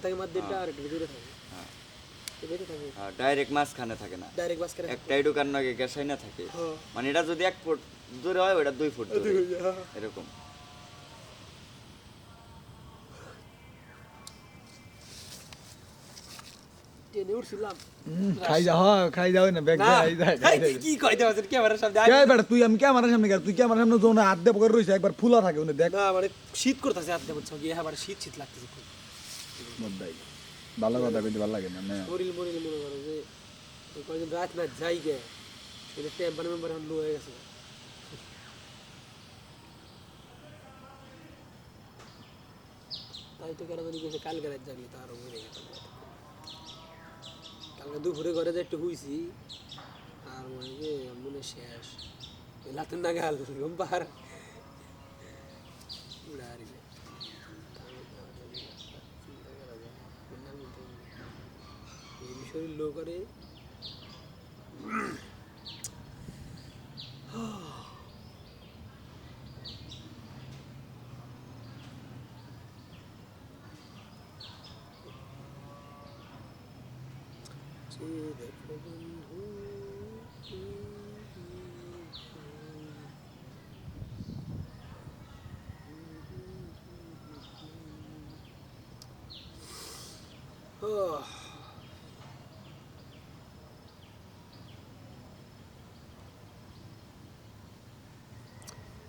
থাকে মাদ্দিনটা আর একটু দূরে থাকে। হ্যাঁ এবারে থাকে ডাইরেক্ট মাঝখানে থাকে না, ডাইরেক্ট বাস করে একটাই ঢুকার নাকি গ্যাসাই না থাকে, হ্যাঁ মানে এটা যদি 1 ফুট দূরে হয় ওটা 2 ফুট দূরে হ্যাঁ এরকম। ট্রেনে উঠছিলাম খাই যাও না ব্যাগ না খাই যায় কি কইতে আছেন ক্যামেরার সামনে কে বেটা তুই আমি ক্যামেরার সামনে গেল তুই ক্যামেরার সামনে যখন হাত দিয়ে পকেট রইছে একবার ফুলা থাকে উনি দেখ না মানে শীত করতেছে হাত দেবো গিয়ে হ্যাঁ শীত শীত লাগতেছে খুব মদ্দাই ভালো কথা কইতে ভালো লাগে না না শরীর মরিল মনে করো যে এই কয়েকদিন রাত না যাই গে সেটা টেম্পার মেম্বার এখন লো হয়ে গেছে তাই তো কেন জানি গেছে কালকে রাত জাগলি তারও মরে গেছে কালকে দুপুরে ঘরে যে একটু হুইছি আর মনে যে মনে শেষ লাতের না গাল গম্পার উড়ারি শরীর লো করে দেখো বন্ধু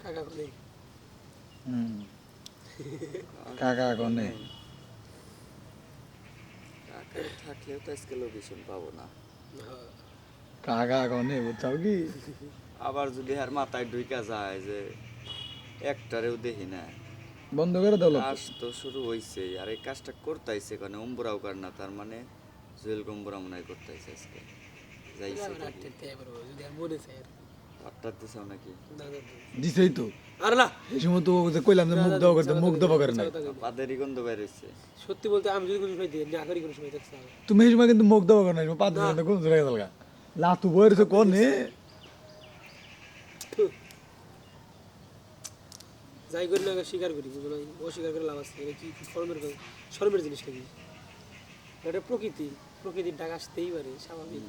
কাকা কোনে কাকা কোনে কাকা থাকলেও তো আজকে লোকেশন পাবো না, কাকা কোনে বুঝছাও কি আবার যদি আর মাথায় ঢুইকা যায় যে একটারেও দেখি না। বন্ধ করে দাও কাজ তো শুরু হইছে আর এই কাজটা করতেইছে কারণ উম্বরাও কার না, তার মানে জুয়েল কুম্বরা মনে হয় করতেইছে আজকে যাইছে যদি আর মনে চাই আটটা দিছাও নাকি দিছেই তো আর না এই সময় তো যে কইলাম যে মুখ দাও করতে মুখ দাও করে না পাদেরই গন্ধ বের হইছে। সত্যি বলতে আমি যদি কোনো সময় দিই না করি কোনো সময় দেখছি তুমি এই সময় কিন্তু মুখ দাও করে না পাঁচ দিন কোন জোরে গেল লাতু বইরছে কোনে যাই করি না স্বীকার করি বুঝলো না অস্বীকার করে লাভ আছে এটা কি শরমের জিনিসটা কি এটা প্রকৃতি, প্রকৃতির ডাক আসতেই পারে স্বাভাবিক।